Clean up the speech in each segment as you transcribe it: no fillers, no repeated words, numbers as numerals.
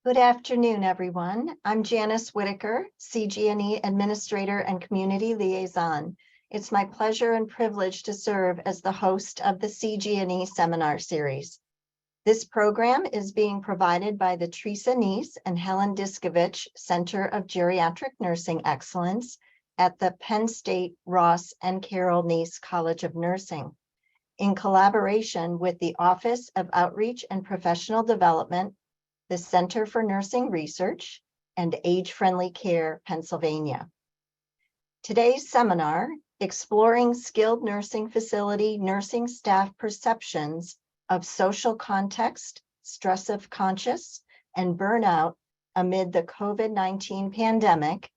Good afternoon, everyone. I'm Janice Whitaker, CGNE Administrator and Community Liaison. It's my pleasure and privilege to serve as the host of the CGNE Seminar Series. This program is being provided by the Teresa Neese and Helen Diskovich Center of Geriatric Nursing Excellence at the Penn State Ross and Carol Neese College of Nursing, in collaboration with the Office of Outreach and Professional Development, the Center for Nursing Research, and Age-Friendly Care, Pennsylvania. Today's seminar, Exploring Skilled Nursing Facility Nursing Staff Perceptions of Social Context, Stress of Conscious, and Burnout Amid the COVID-19 Pandemic,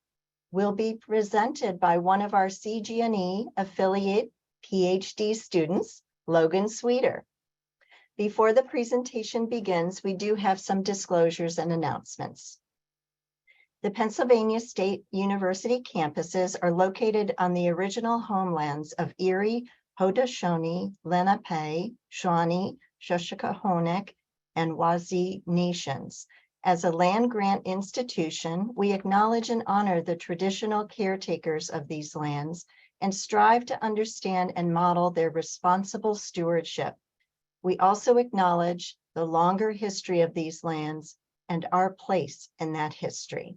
will be presented by one of our CGNE affiliate PhD students, Logan Sweeder. Before the presentation begins, we do have some disclosures and announcements. The Pennsylvania State University campuses are located on the original homelands of Erie, Haudenosaunee, Lenape, Shawnee, Shoshone, and Wazi nations. As a land-grant institution, we acknowledge and honor the traditional caretakers of these lands and strive to understand and model their responsible stewardship. We also acknowledge the longer history of these lands and our place in that history.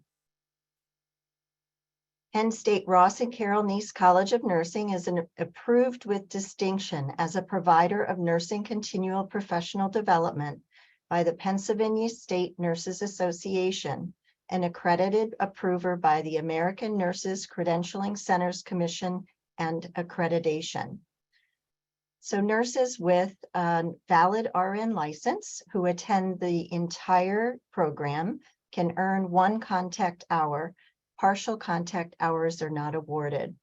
Penn State Ross and Carol Neese College of Nursing is approved with distinction as a provider of nursing continual professional development by the Pennsylvania State Nurses Association, an accredited approver by the American Nurses Credentialing Centers Commission and Accreditation. So nurses with a valid RN license who attend the entire program can earn 1 contact hour. Partial contact hours are not awarded.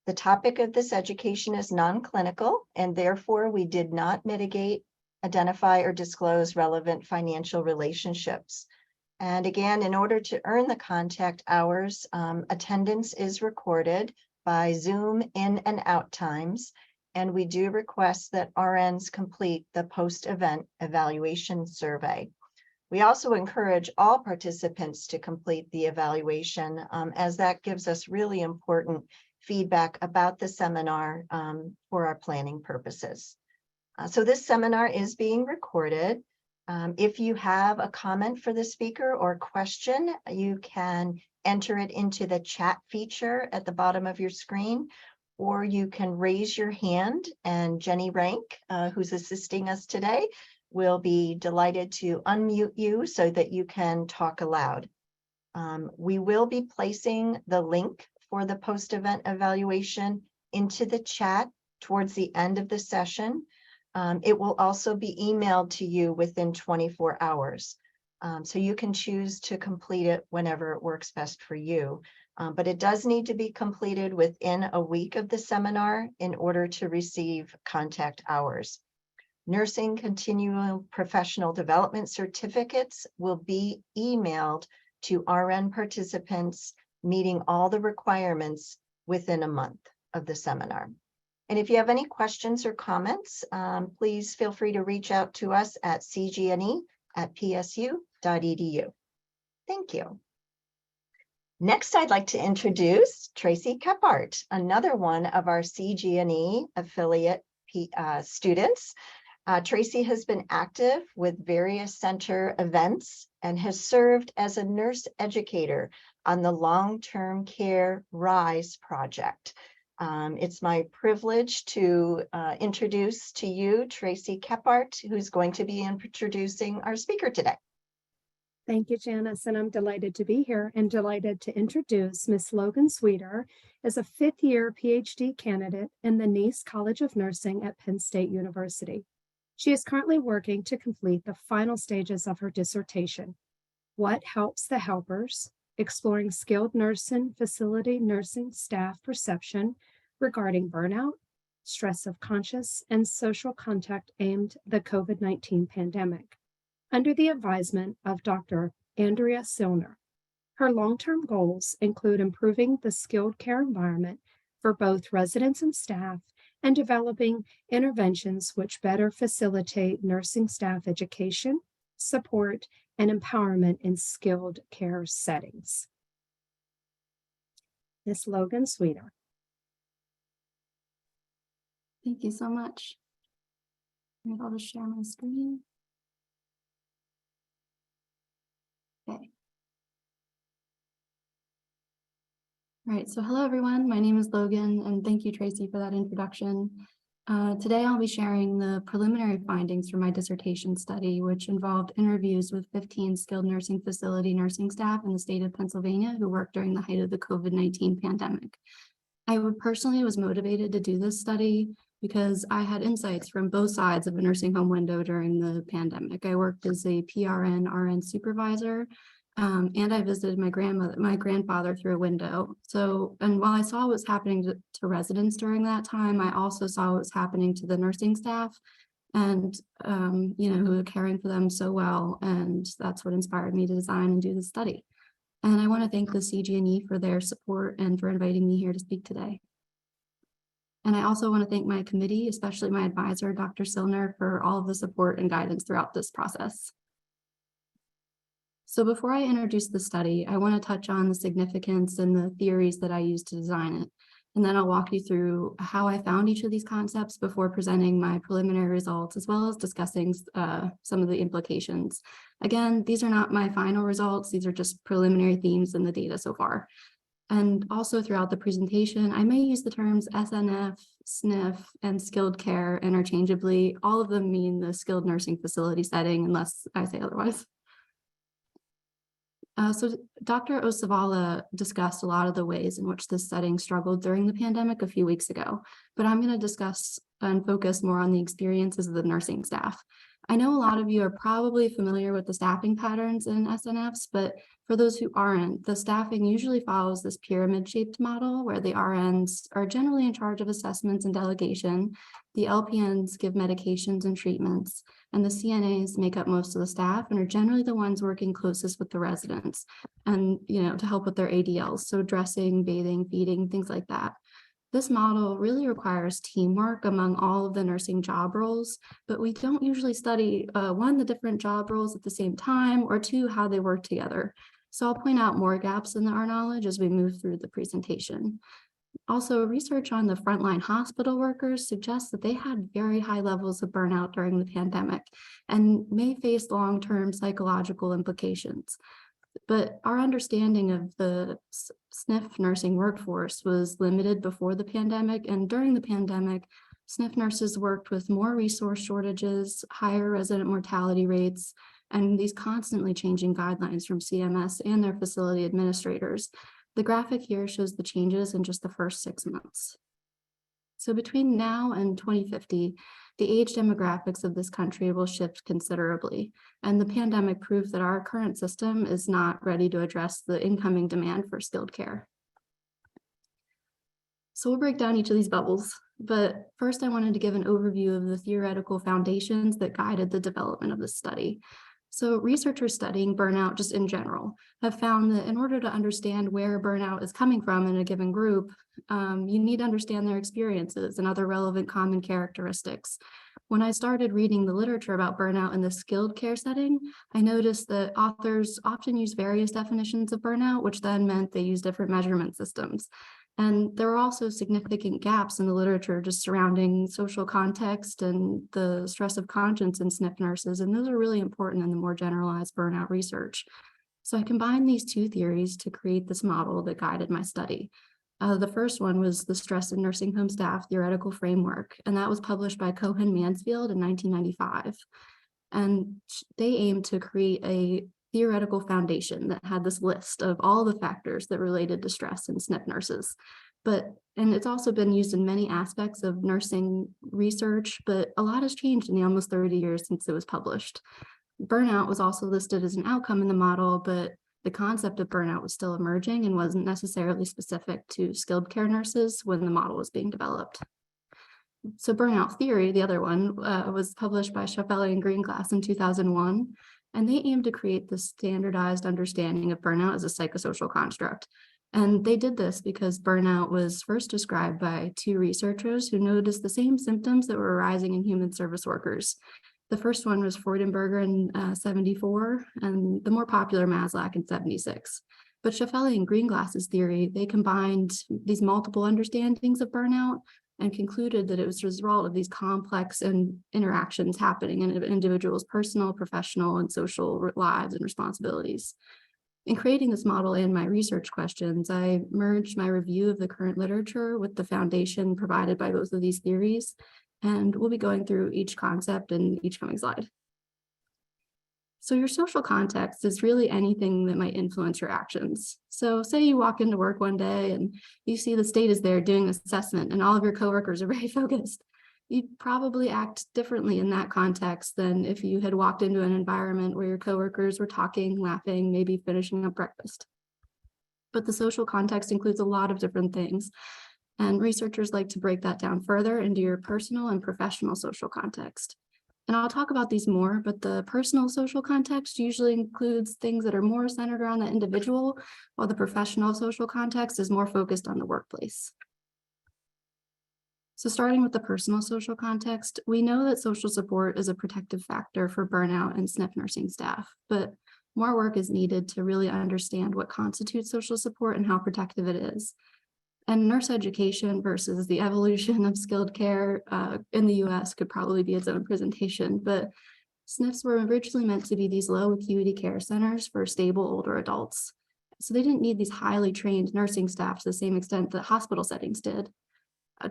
The topic of this education is non-clinical, and therefore we did not mitigate, identify, or disclose relevant financial relationships. And again, in order to earn the contact hours, attendance is recorded by Zoom in and out times, and we do request that RNs complete the post-event evaluation survey. We also encourage all participants to complete the evaluation, as that gives us really important feedback about the seminar for our planning purposes. So this seminar is being recorded. If you have a comment for the speaker or question, you can enter it into the chat feature at the bottom of your screen, or you can raise your hand, and Jenny Rank, who's assisting us today, will be delighted to unmute you so that you can talk aloud. We will be placing the link for the post-event evaluation into the chat towards the end of the session. It will also be emailed to you within 24 hours. So you can choose to complete it whenever it works best for you. But it does need to be completed within a week of the seminar in order to receive contact hours. Nursing Continuing Professional Development certificates will be emailed to RN participants meeting all the requirements within a month of the seminar. And if you have any questions or comments, please feel free to reach out to us at cgne@psu.edu. Thank you. Next, I'd like to introduce Tracy Kephart, another one of our CGNE affiliate students. Tracy has been active with various center events and has served as a nurse educator on the Long-Term Care RISE project. It's my privilege to introduce to you Tracy Kephart, who's going to be introducing our speaker today. Thank you, Janice, and I'm delighted to be here and delighted to introduce Ms. Logan Sweeder as a 5th-year PhD candidate in the Neese College of Nursing at Penn State University. She is currently working to complete the final stages of her dissertation, What Helps the Helpers? Exploring Skilled Nursing Facility Nursing Staff Perception Regarding Burnout, Stress of Conscious, and Social Contact Aimed the COVID-19 Pandemic, under the advisement of Dr. Andrea Silner. Her long-term goals include improving the skilled care environment for both residents and staff and developing interventions which better facilitate nursing staff education, support, and empowerment in skilled care settings. Ms. Logan Sweeder. Thank you so much. And I'll just share my screen. Okay. All right, so hello everyone, my name is Logan and thank you Tracy for that introduction. Today I'll be sharing the preliminary findings from my dissertation study, which involved interviews with 15 skilled nursing facility nursing staff in the state of Pennsylvania who worked during the height of the COVID-19 pandemic. I personally was motivated to do this study because I had insights from both sides of a nursing home window during the pandemic. I worked as a PRN RN supervisor, and I visited my grandfather through a window. And while I saw what was happening to residents during that time, I also saw what was happening to the nursing staff and, who were caring for them so well. And that's what inspired me to design and do the study. And I want to thank the CGNE for their support and for inviting me here to speak today. And I also want to thank my committee, especially my advisor, Dr. Silner, for all of the support and guidance throughout this process. So before I introduce the study, I want to touch on the significance and the theories that I used to design it. And then I'll walk you through how I found each of these concepts before presenting my preliminary results, as well as discussing some of the implications. Again, these are not my final results. These are just preliminary themes in the data so far. And also throughout the presentation, I may use the terms SNF, SNF, and skilled care interchangeably. All of them mean the skilled nursing facility setting, unless I say otherwise. So Dr. Osavala discussed a lot of the ways in which this setting struggled during the pandemic a few weeks ago, but I'm going to discuss and focus more on the experiences of the nursing staff. I know a lot of you are probably familiar with the staffing patterns in SNFs, but for those who aren't, the staffing usually follows this pyramid-shaped model where the RNs are generally in charge of assessments and delegation, the LPNs give medications and treatments, and the CNAs make up most of the staff and are generally the ones working closest with the residents and, to help with their ADLs, so dressing, bathing, feeding, things like that. This model really requires teamwork among all of the nursing job roles, but we don't usually study, one, the different job roles at the same time, or two, how they work together. So I'll point out more gaps in our knowledge as we move through the presentation. Also, research on the frontline hospital workers suggests that they had very high levels of burnout during the pandemic and may face long-term psychological implications. But our understanding of the SNF nursing workforce was limited before the pandemic, and during the pandemic, SNF nurses worked with more resource shortages, higher resident mortality rates, and these constantly changing guidelines from CMS and their facility administrators. The graphic here shows the changes in just the first 6 months. So between now and 2050, the age demographics of this country will shift considerably, and the pandemic proved that our current system is not ready to address the incoming demand for skilled care. So we'll break down each of these bubbles, but first I wanted to give an overview of the theoretical foundations that guided the development of this study. So researchers studying burnout just in general have found that in order to understand where burnout is coming from in a given group, you need to understand their experiences and other relevant common characteristics. When I started reading the literature about burnout in the skilled care setting, I noticed that authors often use various definitions of burnout, which then meant they use different measurement systems. And there are also significant gaps in the literature just surrounding social context and the stress of conscience in SNF nurses, and those are really important in the more generalized burnout research. So I combined these two theories to create this model that guided my study. The first one was the stress in nursing home staff theoretical framework, and that was published by Cohen Mansfield in 1995. And they aimed to create a theoretical foundation that had this list of all the factors that related to stress in SNF nurses. And it's also been used in many aspects of nursing research, but a lot has changed in the almost 30 years since it was published. Burnout was also listed as an outcome in the model, but the concept of burnout was still emerging and wasn't necessarily specific to skilled care nurses when the model was being developed. So burnout theory, the other one, was published by Schaffeli and Greenglass in 2001, and they aimed to create this standardized understanding of burnout as a psychosocial construct. And they did this because burnout was first described by two researchers who noticed the same symptoms that were arising in human service workers. The first one was Freudenberger in 74, and the more popular Maslach in 76. But Schaffelli and Greenglass's theory, they combined these multiple understandings of burnout and concluded that it was a result of these complex interactions happening in an individual's personal, professional, and social lives and responsibilities. In creating this model and my research questions, I merged my review of the current literature with the foundation provided by both of these theories, and we'll be going through each concept in each coming slide. So your social context is really anything that might influence your actions. So say you walk into work one day and you see the state is there doing assessment and all of your coworkers are very focused. You'd probably act differently in that context than if you had walked into an environment where your coworkers were talking, laughing, maybe finishing up breakfast. But the social context includes a lot of different things, and researchers like to break that down further into your personal and professional social context. And I'll talk about these more, but the personal social context usually includes things that are more centered around the individual, while the professional social context is more focused on the workplace. So starting with the personal social context, we know that social support is a protective factor for burnout and SNF nursing staff, but more work is needed to really understand what constitutes social support and how protective it is. And nurse education versus the evolution of skilled care in the US could probably be its own presentation, but SNFs were originally meant to be these low acuity care centers for stable older adults. So they didn't need these highly trained nursing staff to the same extent that hospital settings did.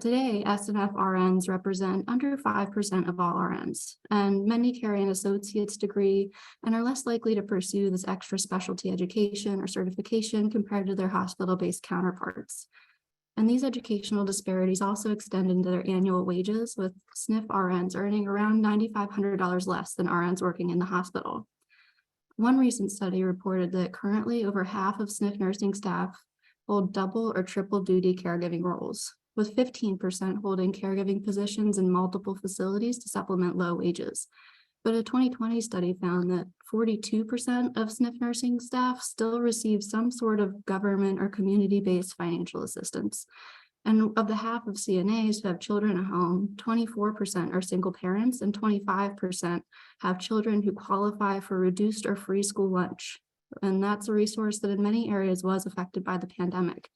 Today, SNF RNs represent under 5% of all RNs, and many carry an associate's degree and are less likely to pursue this extra specialty education or certification compared to their hospital-based counterparts. And these educational disparities also extend into their annual wages, with SNF RNs earning around $9,500 less than RNs working in the hospital. One recent study reported that currently over half of SNF nursing staff hold double or triple duty caregiving roles, with 15% holding caregiving positions in multiple facilities to supplement low wages. But a 2020 study found that 42% of SNF nursing staff still receive some sort of government or community-based financial assistance. And of the half of CNAs who have children at home, 24% are single parents and 25% have children who qualify for reduced or free school lunch. And that's a resource that in many areas was affected by the pandemic.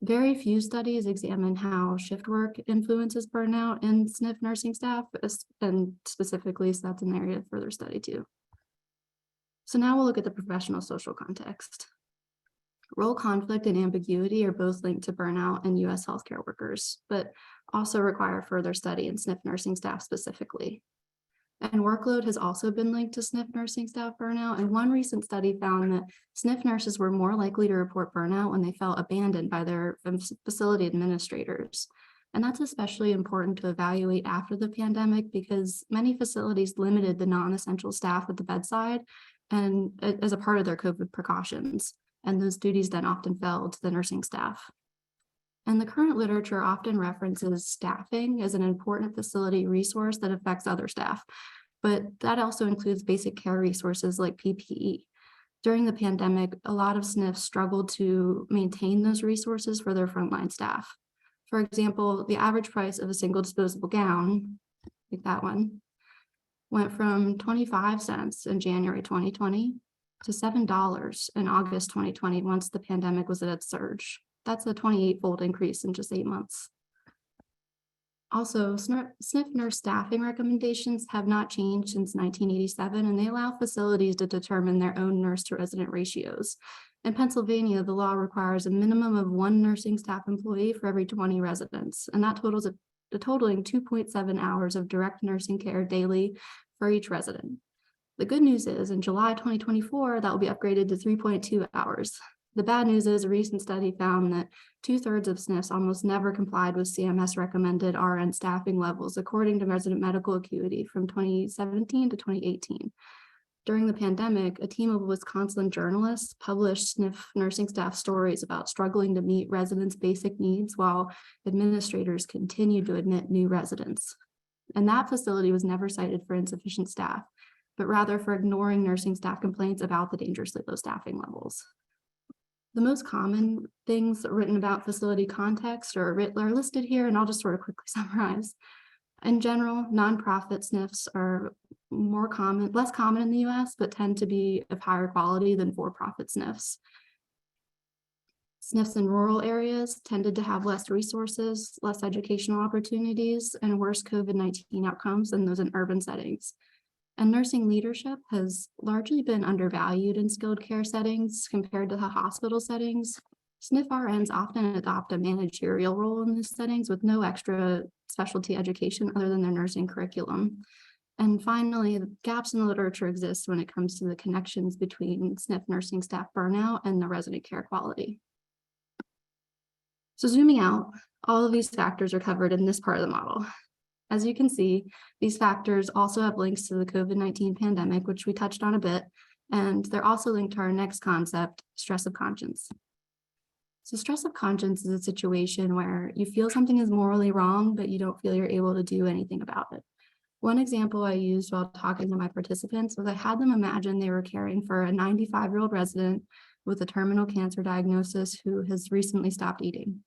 Very few studies examine how shift work influences burnout in SNF nursing staff, and specifically, so that's an area of further study too. So now we'll look at the professional social context. Role conflict and ambiguity are both linked to burnout in US healthcare workers, but also require further study in SNF nursing staff specifically. And workload has also been linked to SNF nursing staff burnout. And one recent study found that SNF nurses were more likely to report burnout when they felt abandoned by their facility administrators. And that's especially important to evaluate after the pandemic because many facilities limited the non-essential staff at the bedside and as a part of their COVID precautions. And those duties then often fell to the nursing staff. And the current literature often references staffing as an important facility resource that affects other staff, but that also includes basic care resources like PPE. During the pandemic, a lot of SNFs struggled to maintain those resources for their frontline staff. For example, the average price of a single disposable gown, like that one, went from 25 cents in January 2020 to $7 in August 2020 once the pandemic was at its surge. That's a 28-fold increase in just 8 months. Also, SNF nurse staffing recommendations have not changed since 1987, and they allow facilities to determine their own nurse to resident ratios. In Pennsylvania, the law requires a minimum of 1 nursing staff employee for every 20 residents, and that totals a totaling 2.7 hours of direct nursing care daily for each resident. The good news is in July 2024, that will be upgraded to 3.2 hours. The bad news is a recent study found that 2/3 of SNFs almost never complied with CMS recommended RN staffing levels, according to resident medical acuity from 2017 to 2018. During the pandemic, a team of Wisconsin journalists published SNF nursing staff stories about struggling to meet residents' basic needs while administrators continued to admit new residents. And that facility was never cited for insufficient staff, but rather for ignoring nursing staff complaints about the dangerously low staffing levels. The most common things written about facility context are listed here, and I'll just sort of quickly summarize. In general, nonprofit SNFs are less common in the US, but tend to be of higher quality than for-profit SNFs. SNFs in rural areas tended to have less resources, less educational opportunities, and worse COVID-19 outcomes than those in urban settings. And nursing leadership has largely been undervalued in skilled care settings compared to the hospital settings. SNF RNs often adopt a managerial role in these settings with no extra specialty education other than their nursing curriculum. And finally, gaps in the literature exist when it comes to the connections between SNF nursing staff burnout and the resident care quality. So zooming out, all of these factors are covered in this part of the model. As you can see, these factors also have links to the COVID-19 pandemic, which we touched on a bit, and they're also linked to our next concept, stress of conscience. So stress of conscience is a situation where you feel something is morally wrong, but you don't feel you're able to do anything about it. One example I used while talking to my participants was I had them imagine they were caring for a 95-year-old resident with a terminal cancer diagnosis who has recently stopped eating.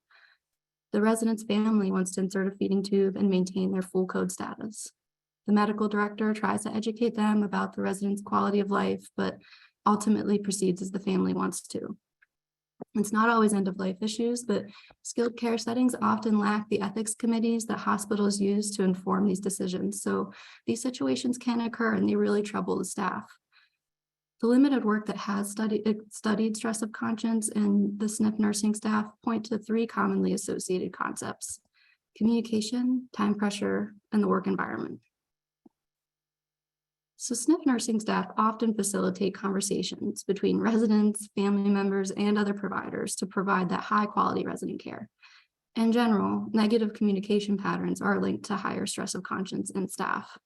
The resident's family wants to insert a feeding tube and maintain their full code status. The medical director tries to educate them about the resident's quality of life, but ultimately proceeds as the family wants to. It's not always end-of-life issues, but skilled care settings often lack the ethics committees that hospitals use to inform these decisions. So these situations can occur and they really trouble the staff. The limited work that has studied stress of conscience and the SNF nursing staff point to 3 commonly associated concepts: communication, time pressure, and the work environment. So SNF nursing staff often facilitate conversations between residents, family members, and other providers to provide that high quality resident care. In general, negative communication patterns are linked to higher stress of conscience in staff.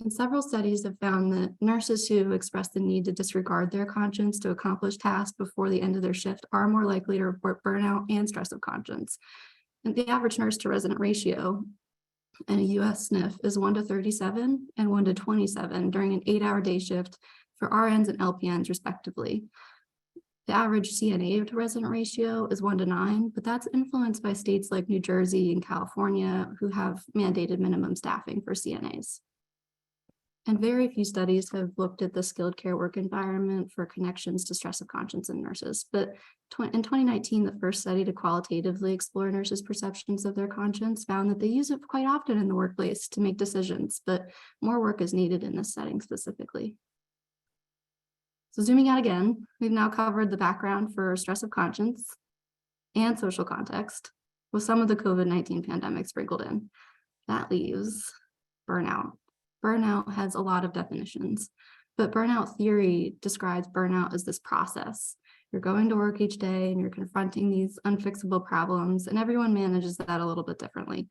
And several studies have found that nurses who express the need to disregard their conscience to accomplish tasks before the end of their shift are more likely to report burnout and stress of conscience. And the average nurse to resident ratio in a US SNF is 1:37 and 1:27 during an 8-hour day shift for RNs and LPNs respectively. The average CNA to resident ratio is 1:9, but that's influenced by states like New Jersey and California who have mandated minimum staffing for CNAs. And very few studies have looked at the skilled care work environment for connections to stress of conscience in nurses. But in 2019, the first study to qualitatively explore nurses' perceptions of their conscience found that they use it quite often in the workplace to make decisions, but more work is needed in this setting specifically. So zooming out again, we've now covered the background for stress of conscience and social context with some of the COVID-19 pandemic sprinkled in. That leaves burnout. Burnout has a lot of definitions, but burnout theory describes burnout as this process. You're going to work each day and you're confronting these unfixable problems, and everyone manages that a little bit differently.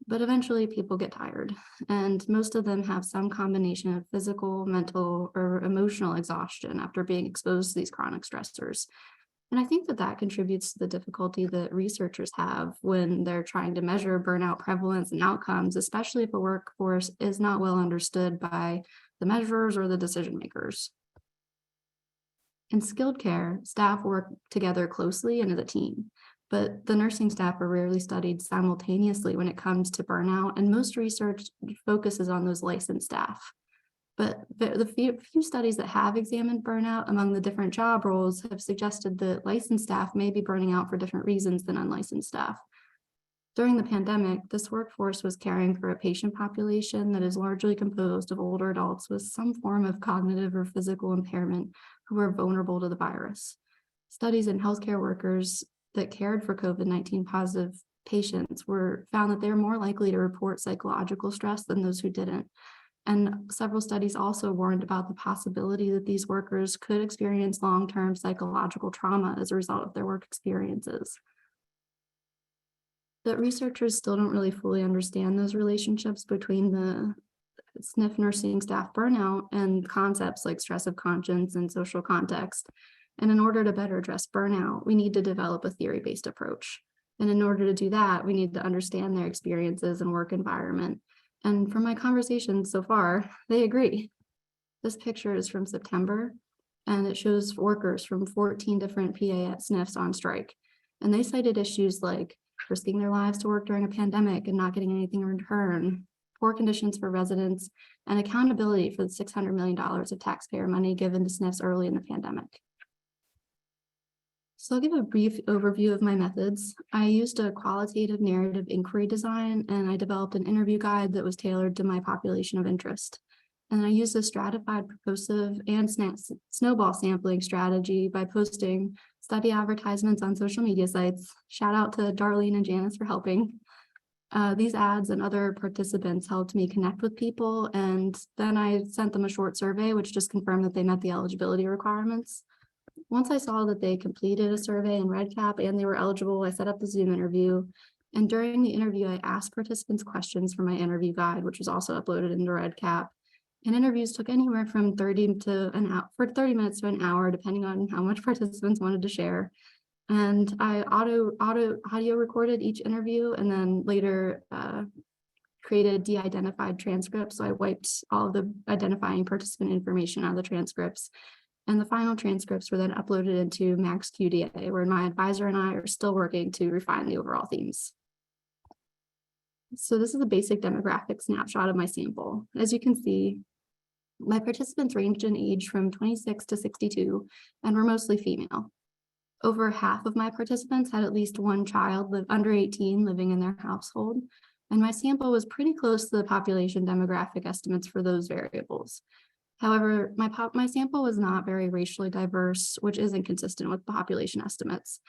But eventually people get tired, and most of them have some combination of physical, mental, or emotional exhaustion after being exposed to these chronic stressors. And I think that that contributes to the difficulty that researchers have when they're trying to measure burnout prevalence and outcomes, especially if a workforce is not well understood by the measurers or the decision makers. In skilled care, staff work together closely and as a team, but the nursing staff are rarely studied simultaneously when it comes to burnout, and most research focuses on those licensed staff. But the few studies that have examined burnout among the different job roles have suggested that licensed staff may be burning out for different reasons than unlicensed staff. During the pandemic, this workforce was caring for a patient population that is largely composed of older adults with some form of cognitive or physical impairment who are vulnerable to the virus. Studies in healthcare workers that cared for COVID-19 positive patients found that they're more likely to report psychological stress than those who didn't. And several studies also warned about the possibility that these workers could experience long-term psychological trauma as a result of their work experiences. But researchers still don't really fully understand those relationships between the SNF nursing staff burnout and concepts like stress of conscience and social context. And in order to better address burnout, we need to develop a theory-based approach. And in order to do that, we need to understand their experiences and work environment. And from my conversations so far, they agree. This picture is from September, and it shows workers from 14 different PA SNFs on strike. And they cited issues like risking their lives to work during a pandemic and not getting anything in return, poor conditions for residents, and accountability for the $600 million of taxpayer money given to SNFs early in the pandemic. So I'll give a brief overview of my methods. I used a qualitative narrative inquiry design, and I developed an interview guide that was tailored to my population of interest. And I used a stratified, purposive, and snowball sampling strategy by posting study advertisements on social media sites. Shout out to Darlene and Janice for helping. These ads and other participants helped me connect with people, and then I sent them a short survey, which just confirmed that they met the eligibility requirements. Once I saw that they completed a survey in REDCap and they were eligible, I set up the Zoom interview. And during the interview, I asked participants questions from my interview guide, which was also uploaded into REDCap. And interviews took anywhere from 30 minutes to an hour, depending on how much participants wanted to share. And I audio recorded each interview, and then later created de-identified transcripts. So I wiped all of the identifying participant information out of the transcripts. And the final transcripts were then uploaded into Max QDA, where my advisor and I are still working to refine the overall themes. So this is a basic demographic snapshot of my sample. As you can see, my participants ranged in age from 26 to 62 and were mostly female. Over half of my participants had at least one child under 18 living in their household, and my sample was pretty close to the population demographic estimates for those variables. However, my sample was not very racially diverse, which isn't consistent with population estimates.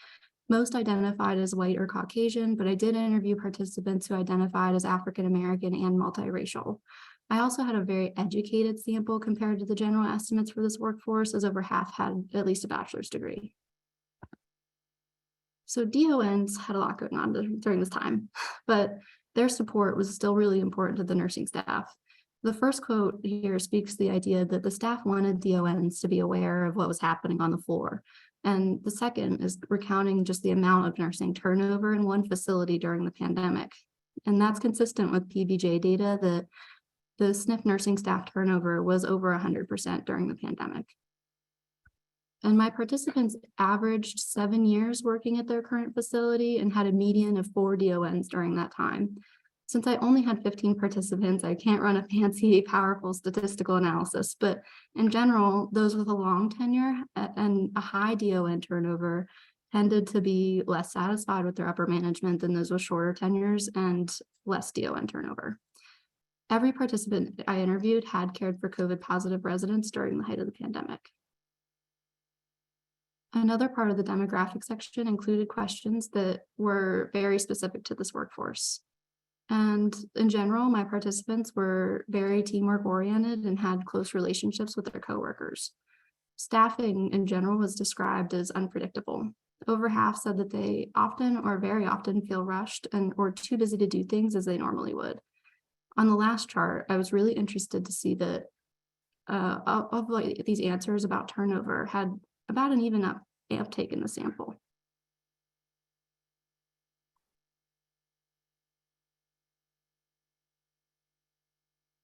Most identified as white or Caucasian, but I did interview participants who identified as African American and multiracial. I also had a very educated sample compared to the general estimates for this workforce, as over half had at least a bachelor's degree. So DONs had a lot going on during this time, but their support was still really important to the nursing staff. The first quote here speaks to the idea that the staff wanted DONs to be aware of what was happening on the floor. And the second is recounting just the amount of nursing turnover in one facility during the pandemic. And that's consistent with PBJ data that the SNF nursing staff turnover was over 100% during the pandemic. And my participants averaged 7 years working at their current facility and had a median of 4 DONs during that time. Since I only had 15 participants, I can't run a fancy, powerful statistical analysis, but in general, those with a long tenure and a high DON turnover tended to be less satisfied with their upper management than those with shorter tenures and less DON turnover. Every participant I interviewed had cared for COVID positive residents during the height of the pandemic. Another part of the demographic section included questions that were very specific to this workforce. And in general, my participants were very teamwork oriented and had close relationships with their coworkers. Staffing in general was described as unpredictable. Over half said that they often or very often feel rushed or too busy to do things as they normally would. On the last chart, I was really interested to see that of these answers about turnover had about an even uptake in the sample.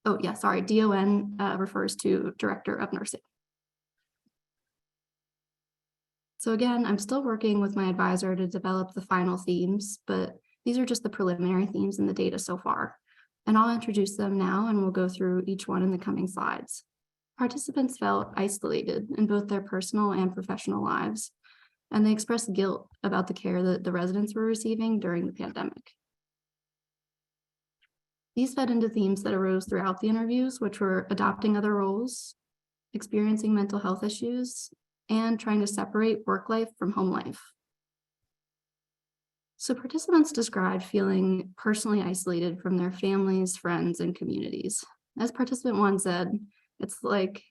Oh, yeah, sorry, DON refers to Director of Nursing. So again, I'm still working with my advisor to develop the final themes, but these are just the preliminary themes in the data so far. And I'll introduce them now and we'll go through each one in the coming slides. Participants felt isolated in both their personal and professional lives, and they expressed guilt about the care that the residents were receiving during the pandemic. These fed into themes that arose throughout the interviews, which were adopting other roles, experiencing mental health issues, and trying to separate work life from home life. So participants described feeling personally isolated from their families, friends, and communities. As participant 1 said, it's like,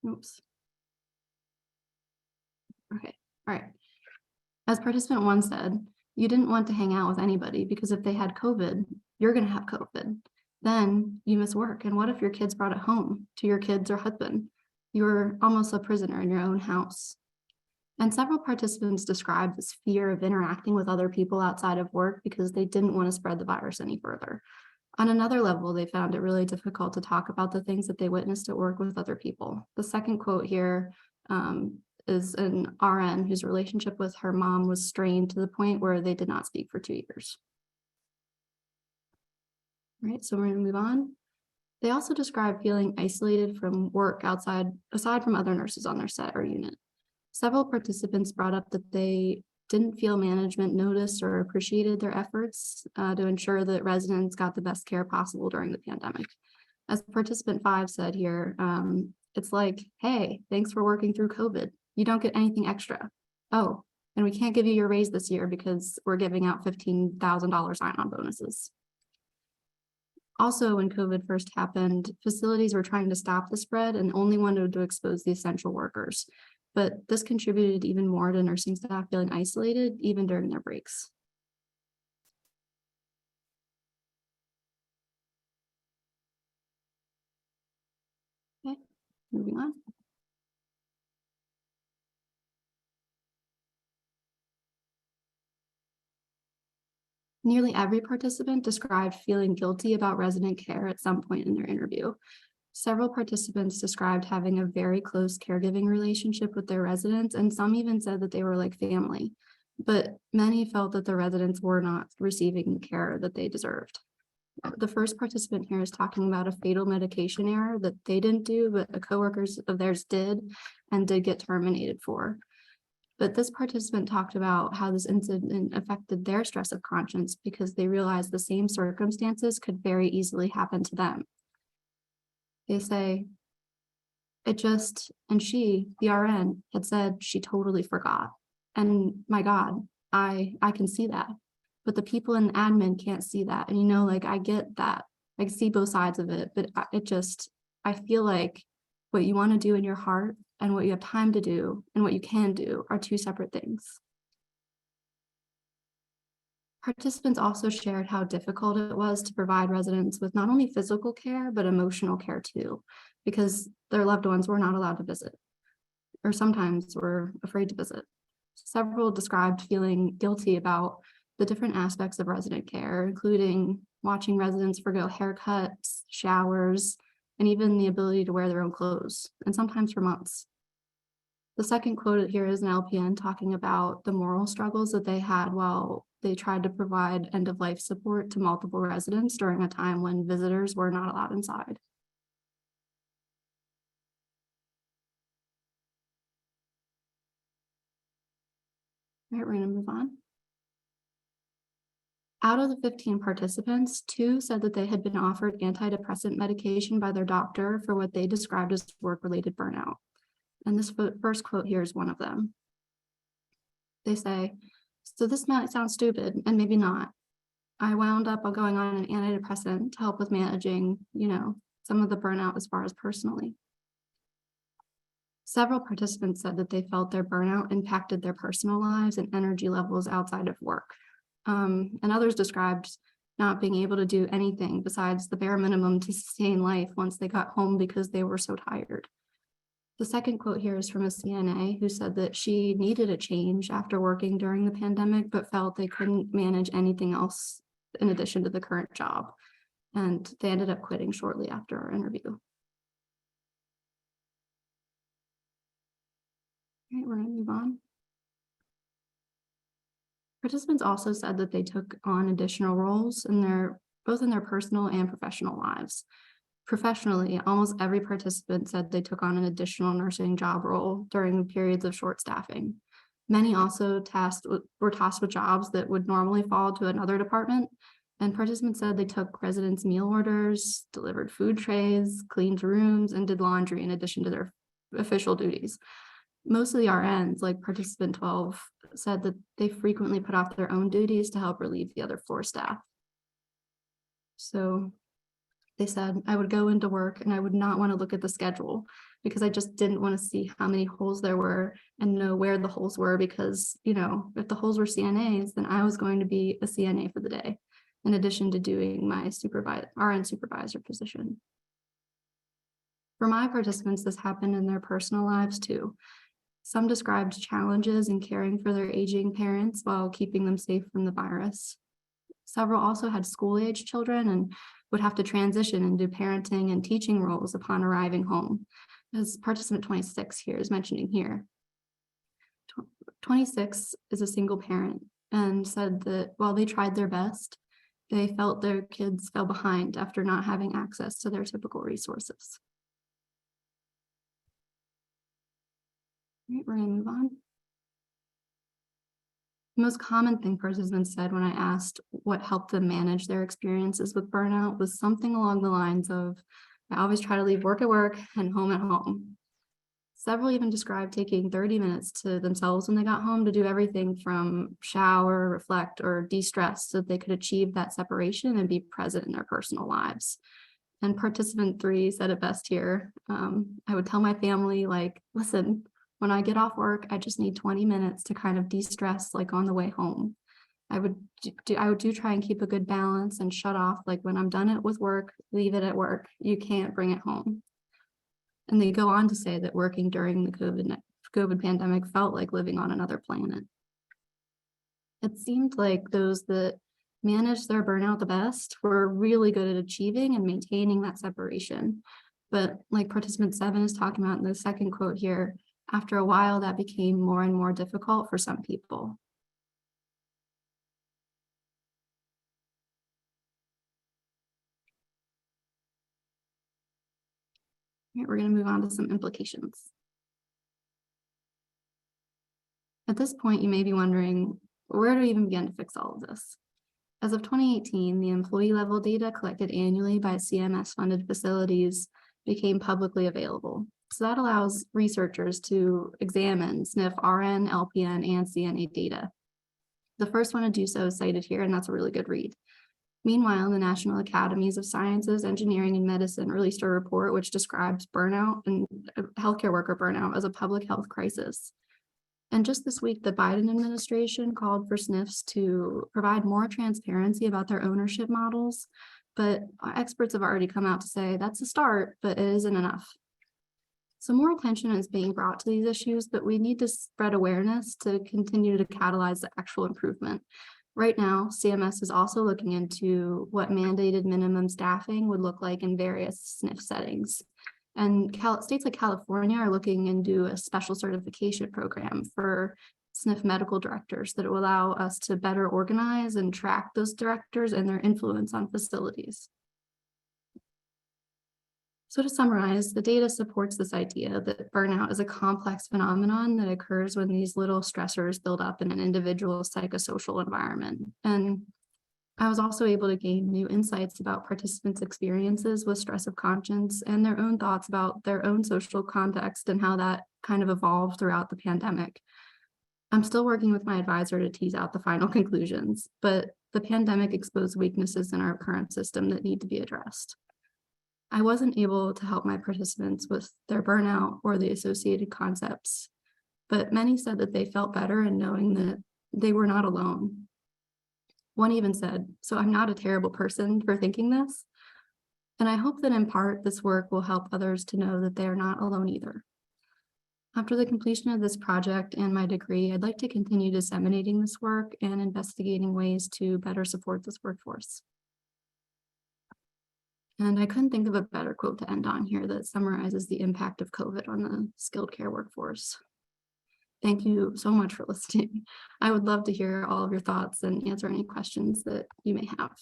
oops. Okay, all right. As participant 1 said, you didn't want to hang out with anybody because if they had COVID, you're going to have COVID. Then you miss work. And what if your kids brought it home to your kids or husband? You're almost a prisoner in your own house. And several participants described this fear of interacting with other people outside of work because they didn't want to spread the virus any further. On another level, they found it really difficult to talk about the things that they witnessed at work with other people. The second quote here is an RN whose relationship with her mom was strained to the point where they did not speak for 2 years. All right, so we're going to move on. They also describe feeling isolated from work aside from other nurses on their set or unit. Several participants brought up that they didn't feel management noticed or appreciated their efforts to ensure that residents got the best care possible during the pandemic. As participant 5 said here, it's like, hey, thanks for working through COVID. You don't get anything extra. Oh, and we can't give you your raise this year because we're giving out $15,000 sign-on bonuses. Also, when COVID first happened, facilities were trying to stop the spread and only wanted to expose the essential workers. But this contributed even more to nursing staff feeling isolated, even during their breaks. Okay, moving on. Nearly every participant described feeling guilty about resident care at some point in their interview. Several participants described having a very close caregiving relationship with their residents, and some even said that they were like family. But many felt that the residents were not receiving the care that they deserved. The first participant here is talking about a fatal medication error that they didn't do, but coworkers of theirs did and did get terminated for. But this participant talked about how this incident affected their stress of conscience because they realized the same circumstances could very easily happen to them. They say, and she, the RN, had said she totally forgot. And my God, I can see that. But the people in admin can't see that. And like, I get that. I see both sides of it, but I feel like what you want to do in your heart and what you have time to do and what you can do are two separate things. Participants also shared how difficult it was to provide residents with not only physical care, but emotional care too, because their loved ones were not allowed to visit, or sometimes were afraid to visit. Several described feeling guilty about the different aspects of resident care, including watching residents forgo haircuts, showers, and even the ability to wear their own clothes, and sometimes for months. The second quote here is an LPN talking about the moral struggles that they had while they tried to provide end-of-life support to multiple residents during a time when visitors were not allowed inside. All right, we're going to move on. Out of the 15 participants, 2 said that they had been offered antidepressant medication by their doctor for what they described as work-related burnout. And this first quote here is one of them. They say, so this might sound stupid, and maybe not. I wound up going on an antidepressant to help with managing, some of the burnout as far as personally. Several participants said that they felt their burnout impacted their personal lives and energy levels outside of work. And others described not being able to do anything besides the bare minimum to sustain life once they got home because they were so tired. The second quote here is from a CNA who said that she needed a change after working during the pandemic, but felt they couldn't manage anything else in addition to the current job. And they ended up quitting shortly after our interview. All right, we're going to move on. Participants also said that they took on additional roles both in their personal and professional lives. Professionally, almost every participant said they took on an additional nursing job role during periods of short staffing. Many also were tasked with jobs that would normally fall to another department, and participants said they took residents' meal orders, delivered food trays, cleaned rooms, and did laundry in addition to their official duties. Most of the RNs, like participant 12, said that they frequently put off their own duties to help relieve the other floor staff. So they said, I would go into work and I would not want to look at the schedule because I just didn't want to see how many holes there were and know where the holes were because, if the holes were CNAs, then I was going to be a CNA for the day, in addition to doing my RN supervisor position. For my participants, this happened in their personal lives too. Some described challenges in caring for their aging parents while keeping them safe from the virus. Several also had school-age children and would have to transition into parenting and teaching roles upon arriving home, as participant 26 here is mentioning here. 26 is a single parent and said that while they tried their best, they felt their kids fell behind after not having access to their typical resources. All right, we're going to move on. The most common thing participants said when I asked what helped them manage their experiences with burnout was something along the lines of, I always try to leave work at work and home at home. Several even described taking 30 minutes to themselves when they got home to do everything from shower, reflect, or de-stress so that they could achieve that separation and be present in their personal lives. And participant 3 said it best here. I would tell my family, like, listen, when I get off work, I just need 20 minutes to kind of de-stress, like on the way home. I would try and keep a good balance and shut off, like when I'm done it with work, leave it at work. You can't bring it home. And they go on to say that working during the COVID pandemic felt like living on another planet. It seemed like those that managed their burnout the best were really good at achieving and maintaining that separation. But like participant 7 is talking about in the second quote here, after a while that became more and more difficult for some people. All right, we're going to move on to some implications. At this point, you may be wondering, where do we even begin to fix all of this? As of 2018, the employee level data collected annually by CMS-funded facilities became publicly available. So that allows researchers to examine SNF, RN, LPN, and CNA data. The first one to do so is cited here, and that's a really good read. Meanwhile, the National Academies of Sciences, Engineering, and Medicine released a report which describes burnout and healthcare worker burnout as a public health crisis. And just this week, the Biden administration called for SNFs to provide more transparency about their ownership models, but experts have already come out to say that's a start, but it isn't enough. So more attention is being brought to these issues, but we need to spread awareness to continue to catalyze the actual improvement. Right now, CMS is also looking into what mandated minimum staffing would look like in various SNF settings. And states like California are looking into a special certification program for SNF medical directors that will allow us to better organize and track those directors and their influence on facilities. So to summarize, the data supports this idea that burnout is a complex phenomenon that occurs when these little stressors build up in an individual's psychosocial environment. And I was also able to gain new insights about participants' experiences with stress of conscience and their own thoughts about their own social context and how that kind of evolved throughout the pandemic. I'm still working with my advisor to tease out the final conclusions, but the pandemic exposed weaknesses in our current system that need to be addressed. I wasn't able to help my participants with their burnout or the associated concepts, but many said that they felt better in knowing that they were not alone. One even said, "So I'm not a terrible person for thinking this." And I hope that in part, this work will help others to know that they are not alone either. After the completion of this project and my degree, I'd like to continue disseminating this work and investigating ways to better support this workforce. And I couldn't think of a better quote to end on here that summarizes the impact of COVID on the skilled care workforce. Thank you so much for listening. I would love to hear all of your thoughts and answer any questions that you may have.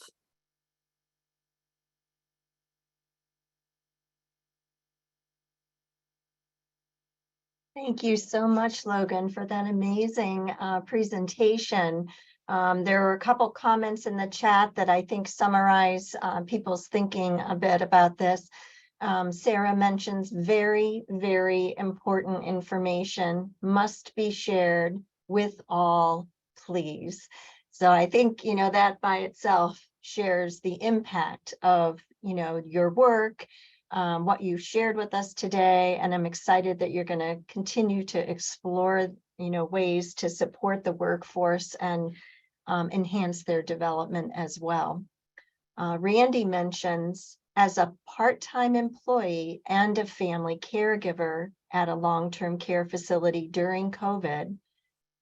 Thank you so much, Logan, for that amazing presentation. There were a couple comments in the chat that I think summarize people's thinking a bit about this. Sarah mentions very, very important information must be shared with all, please. So I think, that by itself shares the impact of, your work, what you shared with us today. And I'm excited that you're going to continue to explore, ways to support the workforce and enhance their development as well. Randy mentions, as a part-time employee and a family caregiver at a long-term care facility during COVID,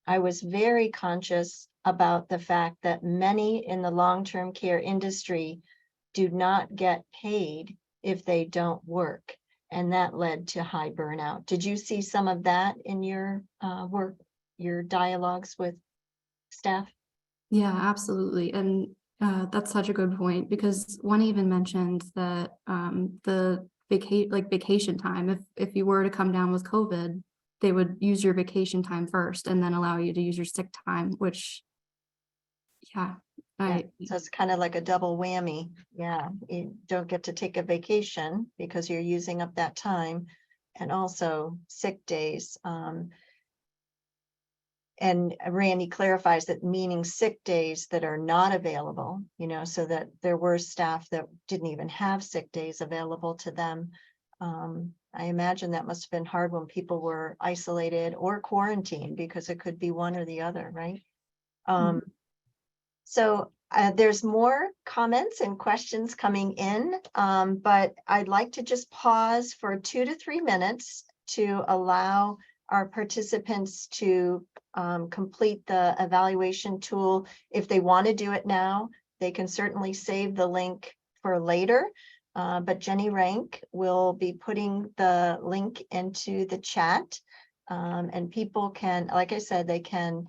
I was very conscious about the fact that many in the long-term care industry do not get paid if they don't work, and that led to high burnout. Did you see some of that in your work, your dialogues with staff? Yeah, absolutely. And that's such a good point, because one even mentioned that the vacation time, if you were to come down with COVID, they would use your vacation time first and then allow you to use your sick time, which, yeah, Yeah, so it's kind of like a double whammy. Yeah, you don't get to take a vacation because you're using up that time, and also sick days. And Randy clarifies that, meaning sick days that are not available, so that there were staff that didn't even have sick days available to them. I imagine that must have been hard when people were isolated or quarantined, because it could be one or the other, right? So there's more comments and questions coming in, but I'd like to just pause for 2 to 3 minutes to allow our participants to complete the evaluation tool. If they want to do it now, they can certainly save the link for later. But Jenny Rank will be putting the link into the chat, and people can, like I said, they can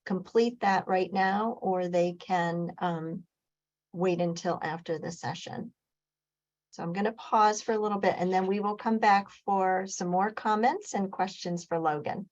complete that right now, or they can wait until after the session. So I'm going to pause for a little bit, and then we will come back for some more comments and questions for Logan.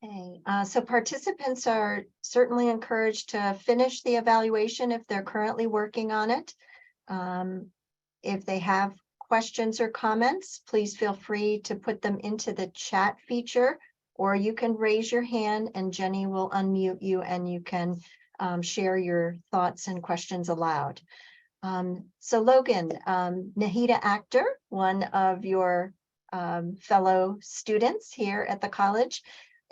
Okay, so participants are certainly encouraged to finish the evaluation if they're currently working on it. If they have questions or comments, please feel free to put them into the chat feature, or you can raise your hand and Jenny will unmute you and you can share your thoughts and questions aloud. So Logan, Nahida Akhter, one of your fellow students here at the college,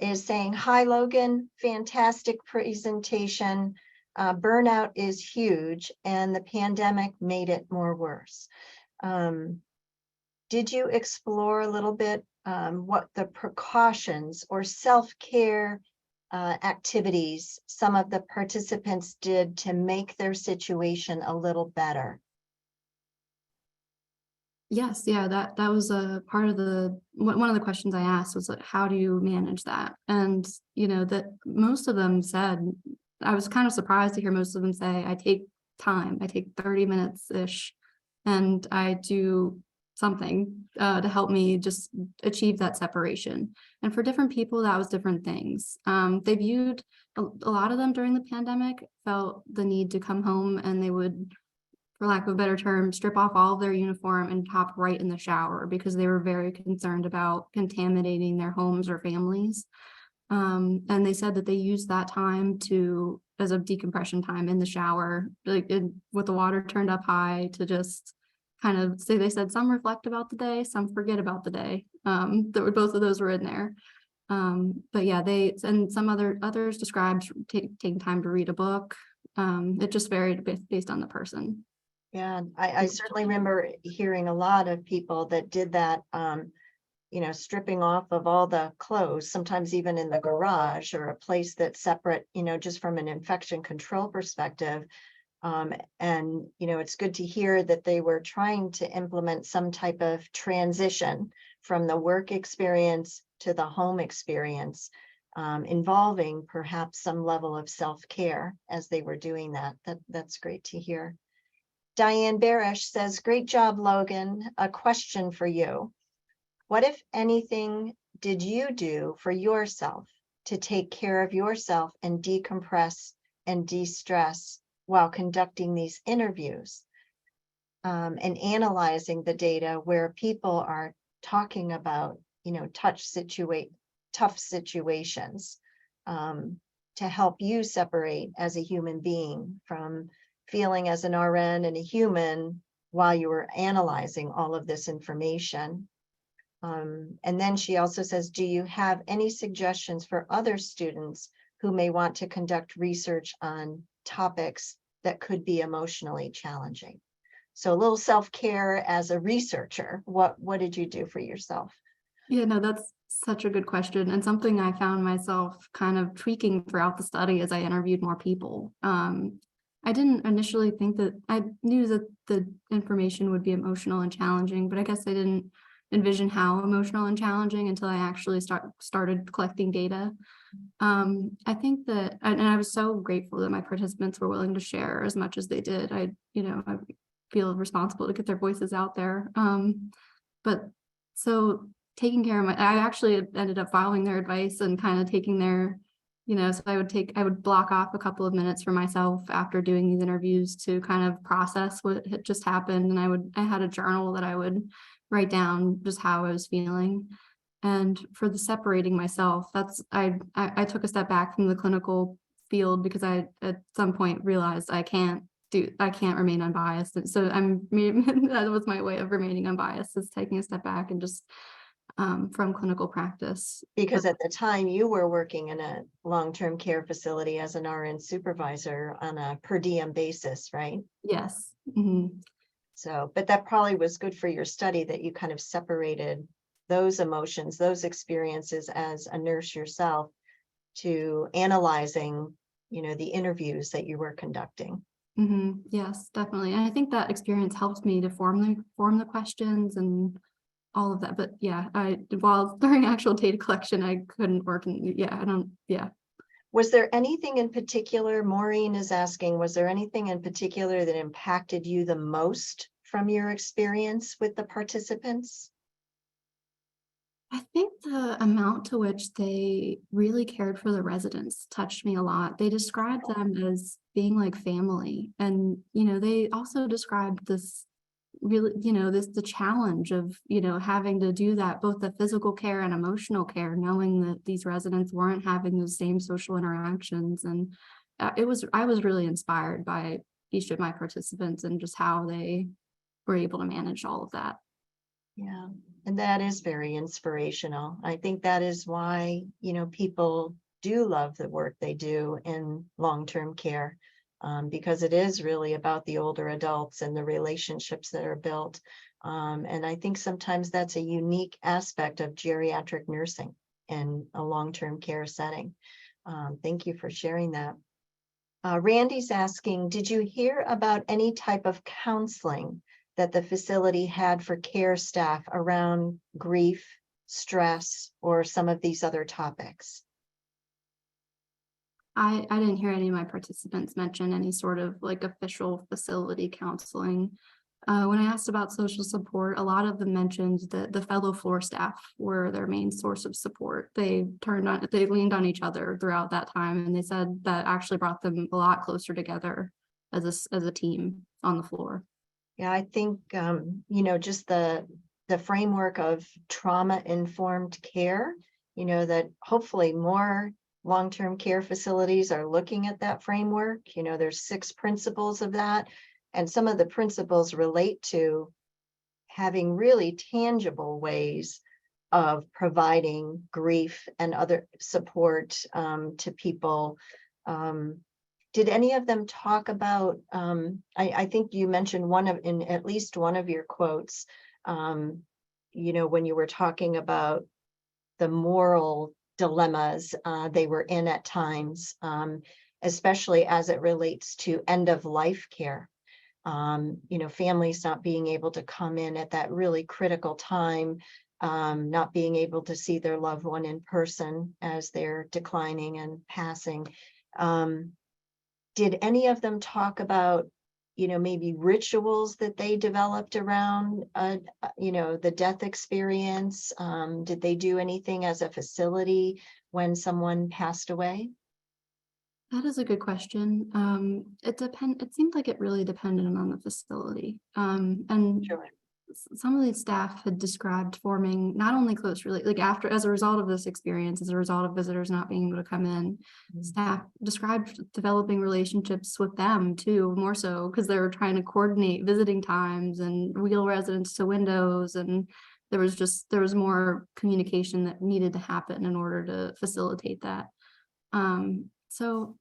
is saying, "Hi Logan, fantastic presentation. Burnout is huge and the pandemic made it more worse." Did you explore a little bit what the precautions or self-care activities some of the participants did to make their situation a little better? Yes, yeah, that was a part of one of the questions I asked was like, how do you manage that? And that most of them said, I was kind of surprised to hear most of them say, I take 30 minutes ish, and I do something to help me just achieve that separation. And for different people, that was different things. They viewed a lot of them during the pandemic felt the need to come home, and they would, for lack of a better term, strip off all of their uniform and hop right in the shower, because they were very concerned about contaminating their homes or families. And they said that they used that time as a decompression time in the shower, with the water turned up high, to just kind of they said some reflect about the day, some forget about the day. Both of those were in there. But yeah, and some others described taking time to read a book. It just varied based on the person. Yeah, I certainly remember hearing a lot of people that did that, stripping off of all the clothes, sometimes even in the garage or a place that's separate, just from an infection control perspective. And, it's good to hear that they were trying to implement some type of transition from the work experience to the home experience, involving perhaps some level of self-care as they were doing that. That's great to hear. Diane Barish says, "Great job, Logan. A question for you. What, if anything, did you do for yourself to take care of yourself and decompress and de-stress while conducting these interviews, and analyzing the data where people are talking about, tough situations, to help you separate as a human being from feeling as an RN and a human while you were analyzing all of this information. And then she also says, do you have any suggestions for other students who may want to conduct research on topics that could be emotionally challenging? So a little self-care as a researcher. What did you do for yourself? Yeah, no, that's such a good question, and something I found myself kind of tweaking throughout the study as I interviewed more people. I didn't initially think that I knew that the information would be emotional and challenging, but I guess I didn't envision how emotional and challenging until I actually started collecting data. I think that, and I was so grateful that my participants were willing to share as much as they did. I feel responsible to get their voices out there. But so taking care of I actually ended up following their advice and kind of taking their, so I would block off a couple of minutes for myself after doing these interviews to kind of process what had just happened. And I had a journal that I would write down just how I was feeling. And for the separating myself, I took a step back from the clinical field because I at some point realized I can't remain unbiased. And so that was my way of remaining unbiased, is taking a step back and just from clinical practice. Because at the time you were working in a long-term care facility as an RN supervisor on a per diem basis, right? Yes. Mm-hmm. So, but that probably was good for your study, that you kind of separated those emotions, those experiences as a nurse yourself, to analyzing, the interviews that you were conducting. Mm-hmm. Yes, definitely. And I think that experience helped me to form the questions and all of that. But yeah, while during actual data collection, I couldn't work. Was there anything in particular, Maureen is asking, was there anything in particular that impacted you the most from your experience with the participants? I think the amount to which they really cared for the residents touched me a lot. They described them as being like family. And, they also described this really, the challenge of, having to do that, both the physical care and emotional care, knowing that these residents weren't having those same social interactions. And I was really inspired by each of my participants and just how they were able to manage all of that. Yeah, and that is very inspirational. I think that is why, people do love the work they do in long-term care, because it is really about the older adults and the relationships that are built. And I think sometimes that's a unique aspect of geriatric nursing in a long-term care setting. Thank you for sharing that. Randy's asking, did you hear about any type of counseling that the facility had for care staff around grief, stress, or some of these other topics? I didn't hear any of my participants mention any sort of like official facility counseling. When I asked about social support, a lot of them mentioned that the fellow floor staff were their main source of support. They leaned on each other throughout that time, and they said that actually brought them a lot closer together as a team on the floor. Yeah, I think, just the framework of trauma-informed care, that hopefully more long-term care facilities are looking at that framework. There's 6 principles of that, and some of the principles relate to having really tangible ways of providing grief and other support to people. Did any of them talk about, I think you mentioned in at least one of your quotes, when you were talking about the moral dilemmas they were in at times, especially as it relates to end of life care. Families not being able to come in at that really critical time, not being able to see their loved one in person as they're declining and passing. Did any of them talk about, maybe rituals that they developed around, the death experience? Did they do anything as a facility when someone passed away? That is a good question. It seemed like it really depended on the facility. And Sure. some of the staff had described forming not only close like after, as a result of this experience, as a result of visitors not being able to come in, staff described developing relationships with them too, more so because they were trying to coordinate visiting times and wheel residents to windows. And there was more communication that needed to happen in order to facilitate that. So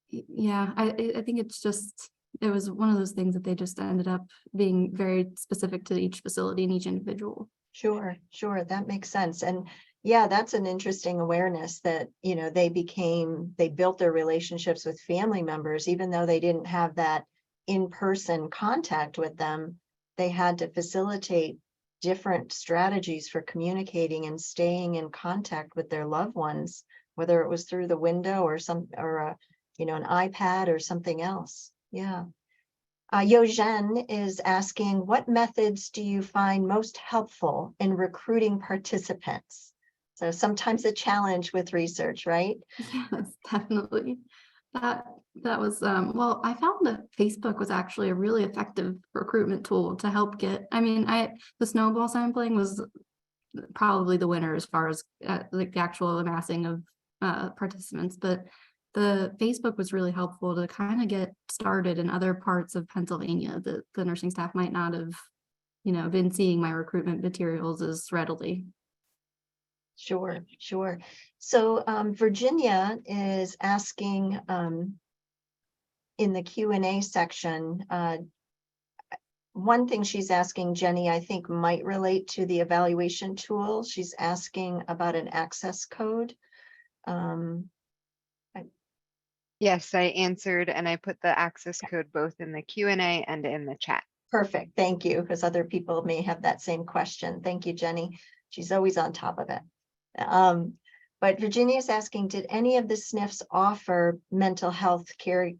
yeah, I think it was one of those things that they just ended up being very specific to each facility and each individual. Sure, that makes sense. And yeah, that's an interesting awareness that, they built their relationships with family members, even though they didn't have that in-person contact with them. They had to facilitate different strategies for communicating and staying in contact with their loved ones, whether it was through the window or an iPad or something else. Yeah. Yogen is asking, what methods do you find most helpful in recruiting participants? So sometimes a challenge with research, right? Yes, definitely. That was well, I found that Facebook was actually a really effective recruitment tool to help get. I mean, the snowball sampling was probably the winner as far as like the actual amassing of participants, but the Facebook was really helpful to kind of get started in other parts of Pennsylvania that the nursing staff might not have, been seeing my recruitment materials as readily. Sure. So Virginia is asking in the Q&A section, one thing she's asking, Jenny, I think might relate to the evaluation tool. She's asking about an access code. Yes, I answered and I put the access code both in the Q&A and in the chat. Perfect. Thank you, because other people may have that same question. Thank you, Jenny. She's always on top of it. But Virginia is asking, did any of the SNFs offer mental health care,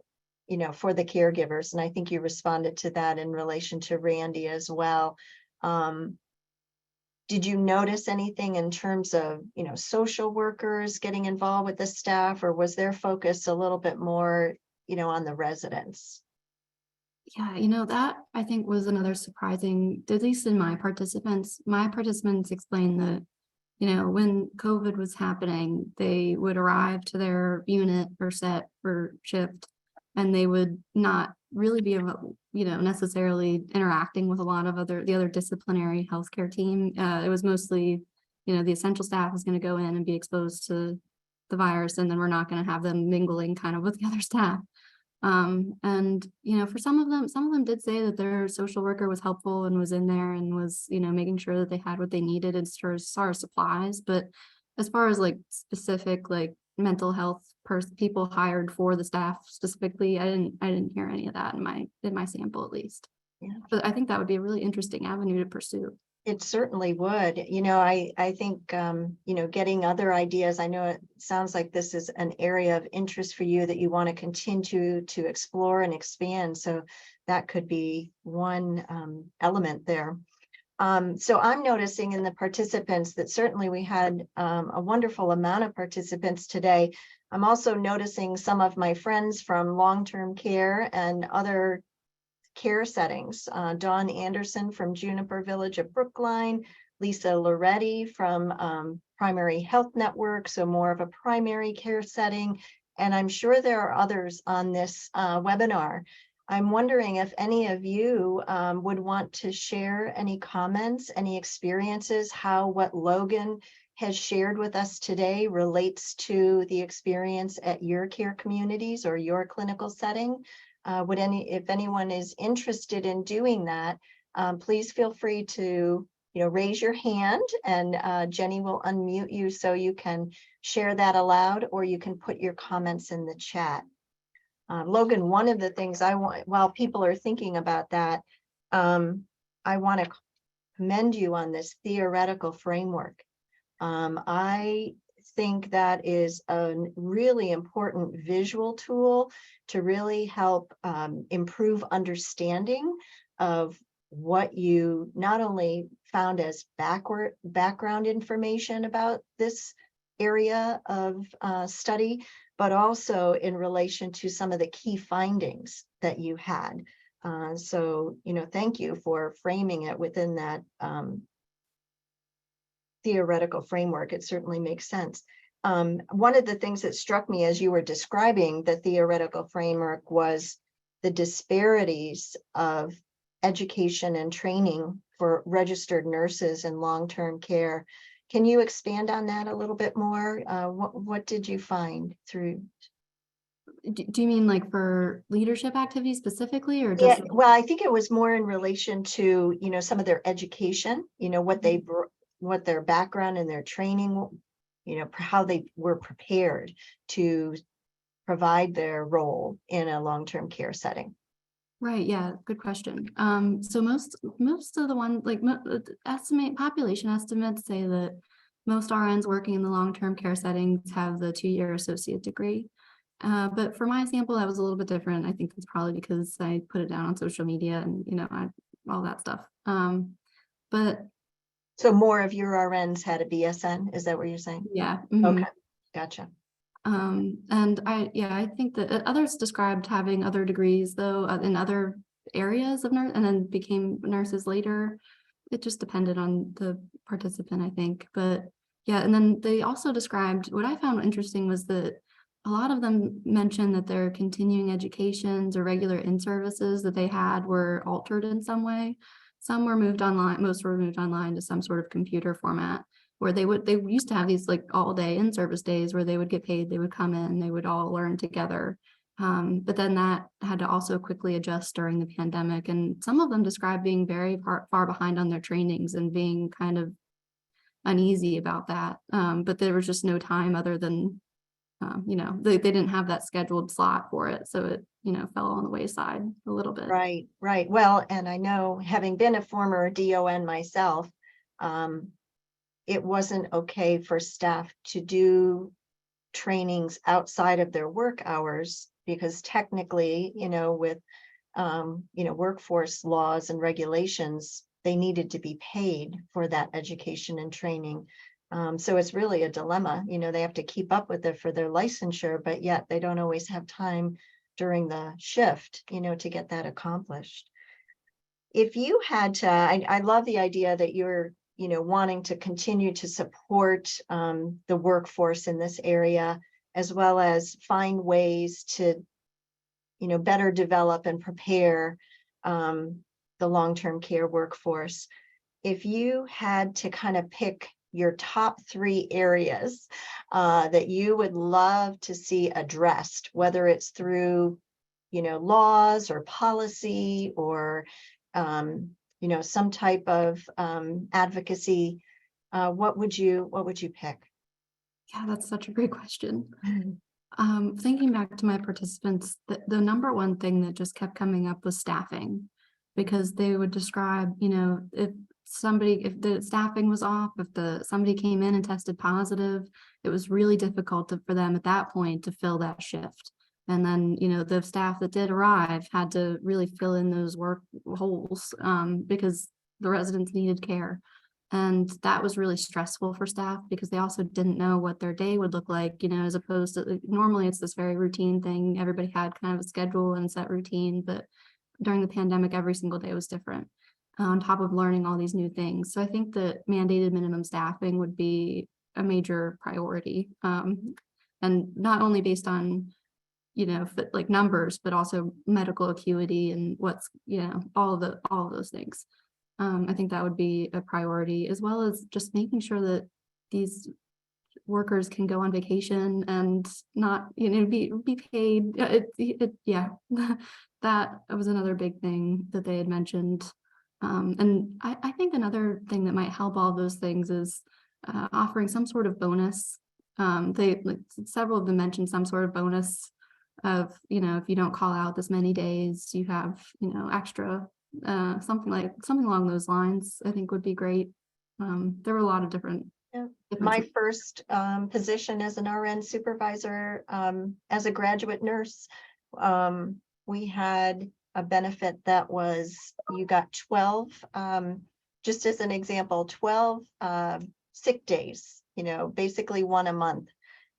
for the caregivers? And I think you responded to that in relation to Randy as well. Did you notice anything in terms of, social workers getting involved with the staff, or was their focus a little bit more, on the residents? Yeah, that I think was another surprising, at least in my participants explained that, when COVID was happening, they would arrive to their unit or set or shift, and they would not really be, necessarily interacting with a lot of the other disciplinary healthcare team. It was mostly, the essential staff is going to go in and be exposed to the virus, and then we're not going to have them mingling kind of with the other staff. And, for some of them did say that their social worker was helpful and was in there and was, making sure that they had what they needed as far as supplies. But as far as like specific, like mental health people hired for the staff specifically, I didn't hear any of that in my sample, at least. Yeah. But I think that would be a really interesting avenue to pursue. It certainly would. I think, getting other ideas. I know it sounds like this is an area of interest for you that you want to continue to explore and expand. So that could be one element there. So I'm noticing in the participants that certainly we had a wonderful amount of participants today. I'm also noticing some of my friends from long-term care and other care settings. Dawn Anderson from Juniper Village of Brookline, Lisa Loretti from Primary Health Network, so more of a primary care setting. And I'm sure there are others on this webinar. I'm wondering if any of you would want to share any comments, any experiences, how what Logan has shared with us today relates to the experience at your care communities or your clinical setting. If anyone is interested in doing that, please feel free to, raise your hand, and Jenny will unmute you so you can share that aloud, or you can put your comments in the chat. Logan, one of the things I want, while people are thinking about that, I want to commend you on this theoretical framework. I think that is a really important visual tool to really help improve understanding of what you not only found as background information about this area of study, but also in relation to some of the key findings that you had. So, thank you for framing it within that theoretical framework. It certainly makes sense. One of the things that struck me as you were describing the theoretical framework was the disparities of education and training for registered nurses in long-term care. Can you expand on that a little bit more? What did you find through? Do you mean like for leadership activities specifically, or Yeah, just? well, I think it was more in relation to, some of their education, what their background and their training, how they were prepared to provide their role in a long-term care setting. Right. Yeah. Good question. So most of the ones population estimates say that most RNs working in the long-term care settings have the 2-year associate degree. But for my sample, that was a little bit different. I think it's probably because I put it down on social media and, all that stuff. But So more of your RNs had a BSN, is that what you're saying? yeah. Mhm. Okay, gotcha. And I think that others described having other degrees though in other areas of nurse and then became nurses later. It just depended on the participant, I think. But yeah, and then they also described, what I found interesting was that a lot of them mentioned that their continuing educations or regular in-services that they had were altered in some way. Some were moved online, most were moved online to some sort of computer format, where they used to have these like all day in-service days where they would get paid, they would come in, they would all learn together. But then that had to also quickly adjust during the pandemic. And some of them described being very far behind on their trainings and being kind of uneasy about that. But there was just no time other than, they didn't have that scheduled slot for it. So it, fell on the wayside a little bit. Right. Well, and I know, having been a former DON myself, it wasn't okay for staff to do trainings outside of their work hours because technically, with, workforce laws and regulations, they needed to be paid for that education and training. So it's really a dilemma. They have to keep up with it for their licensure, but yet they don't always have time during the shift, to get that accomplished. If you had to, I love the idea that you're, wanting to continue to support the workforce in this area, as well as find ways to, better develop and prepare the long-term care workforce. If you had to kind of pick your top 3 areas that you would love to see addressed, whether it's through, laws or policy or, some type of advocacy, what would you pick? Yeah, that's such a great question. Thinking back to my participants, the number one thing that just kept coming up was staffing, because they would describe, if the staffing was off, if somebody came in and tested positive, it was really difficult for them at that point to fill that shift. And then, the staff that did arrive had to really fill in those work holes because the residents needed care. And that was really stressful for staff because they also didn't know what their day would look like, as opposed to normally it's this very routine thing. Everybody had kind of a schedule and set routine, but during the pandemic, every single day was different on top of learning all these new things. So I think that mandated minimum staffing would be a major priority. And not only based on, like numbers, but also medical acuity and what's, all of those things. I think that would be a priority, as well as just making sure that these workers can go on vacation and not, be paid. That was another big thing that they had mentioned. And I think another thing that might help all those things is offering some sort of bonus. Several of them mentioned some sort of bonus of, if you don't call out this many days, you have, extra, something along those lines, I think would be great. There were a lot of different my first position as an RN supervisor, as a graduate nurse, we had a benefit that was, you got 12, just as an example, 12 sick days, basically one a month.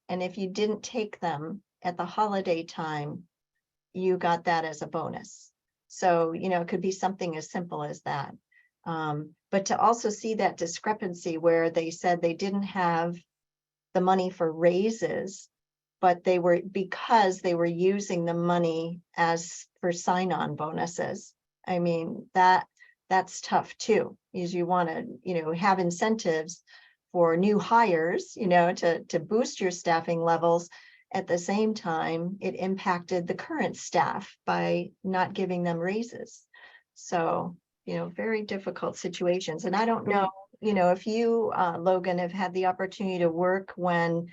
And if you didn't take them at the holiday time, you got that as a bonus. So, it could be something as simple as that. But to also see that discrepancy where they said they didn't have the money for raises, but because they were using the money as for sign-on bonuses. I mean, that's tough too, is you want to, have incentives for new hires, to boost your staffing levels. At the same time, it impacted the current staff by not giving them raises. So, very difficult situations. And I don't know, if you, Logan, have had the opportunity to work when,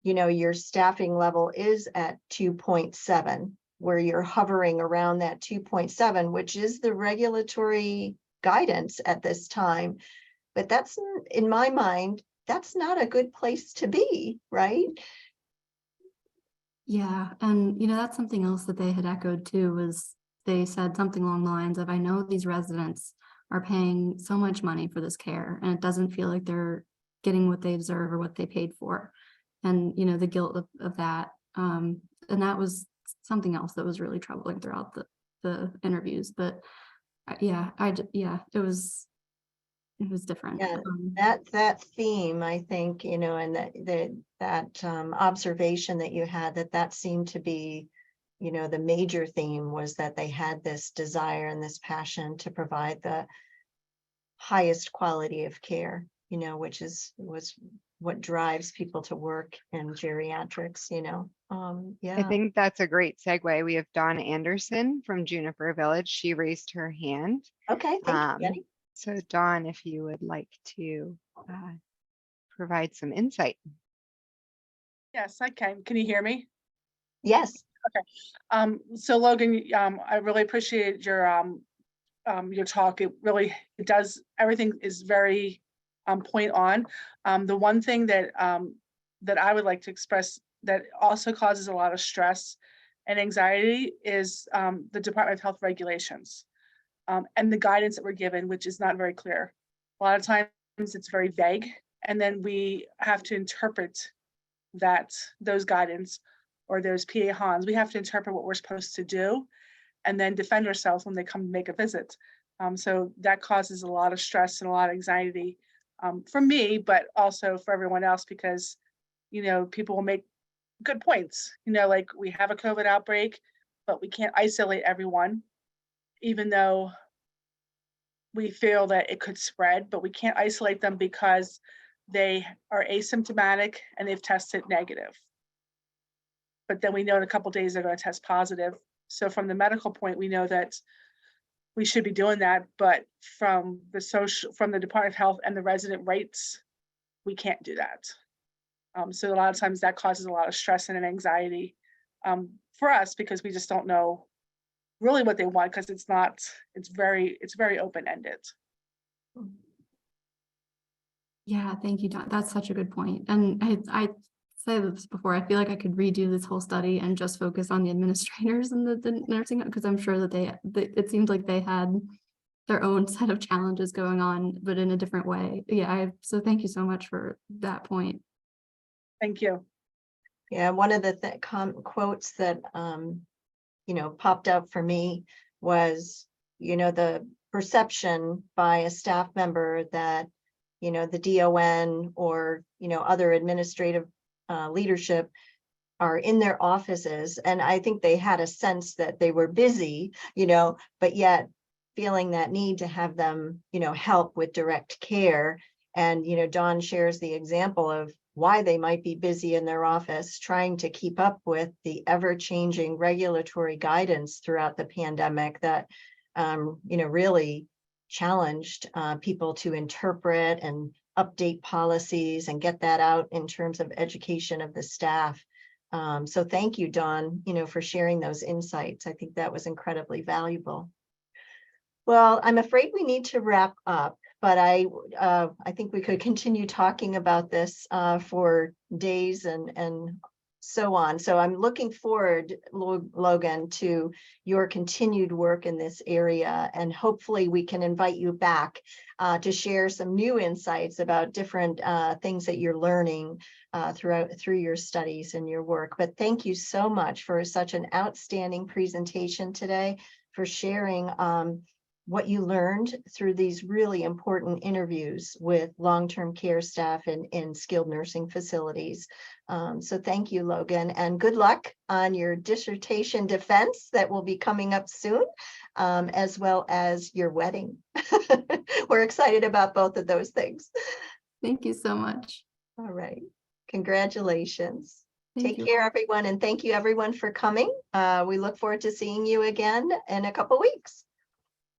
your staffing level is at 2.7, where you're hovering around that 2.7, which is the regulatory guidance at this time. But that's, in my mind, that's not a good place to be, right? Yeah, and that's something else that they had echoed too, was they said something along the lines of, I know these residents are paying so much money for this care and it doesn't feel like they're getting what they deserve or what they paid for. And, the guilt of that. And that was something else that was really troubling throughout the interviews. But it was different. Yeah, that theme, I think, and that observation that you had, that seemed to be, the major theme was that they had this desire and this passion to provide the highest quality of care, which was what drives people to work in geriatrics, yeah. I think that's a great segue. We have Dawn Anderson from Juniper Village. She raised her hand. Okay, thank you, Jenny. So Dawn, if you would like to provide some insight. Yes, I can. Can you hear me? Yes. Okay. So Logan, I really appreciate your talk. It does, everything is very point on. The one thing that I would like to express that also causes a lot of stress and anxiety is the Department of Health regulations and the guidance that we're given, which is not very clear. A lot of times it's very vague, and then we have to interpret those guidance or those PA HONs. We have to interpret what we're supposed to do and then defend ourselves when they come make a visit. So that causes a lot of stress and a lot of anxiety for me, but also for everyone else, because, people will make good points, like we have a COVID outbreak, but we can't isolate everyone, even though we feel that it could spread, but we can't isolate them because they are asymptomatic and they've tested negative. But then we know in a couple of days they're going to test positive. So from the medical point, we know that we should be doing that, but from the Department of Health and the resident rates, we can't do that. So a lot of times that causes a lot of stress and anxiety for us, because we just don't know really what they want, because it's very open-ended. Yeah, thank you, Dawn. That's such a good point. And I said this before, I feel like I could redo this whole study and just focus on the administrators and the nursing, because I'm sure that it seemed like they had their own set of challenges going on, but in a different way. Yeah, so thank you so much for that point. Thank you. Yeah, one of the quotes that popped up for me was, the perception by a staff member that, the DON or, other administrative leadership are in their offices. And I think they had a sense that they were busy, but yet feeling that need to have them, help with direct care. And, Dawn shares the example of why they might be busy in their office, trying to keep up with the ever-changing regulatory guidance throughout the pandemic that, really challenged people to interpret and update policies and get that out in terms of education of the staff. So thank you, Dawn, for sharing those insights. I think that was incredibly valuable. Well, I'm afraid we need to wrap up. but I think we could continue talking about this for days and so on. So I'm looking forward, Logan, to your continued work in this area, and hopefully we can invite you back to share some new insights about different things that you're learning through your studies and your work. But thank you so much for such an outstanding presentation today, for sharing what you learned through these really important interviews with long-term care staff in skilled nursing facilities. So thank you, Logan, and good luck on your dissertation defense that will be coming up soon, as well as your wedding. We're excited about both of those things. Thank you so much. All right. Congratulations. Thank Take you. care, everyone, and thank you, everyone, for coming. We look forward to seeing you again in a couple weeks.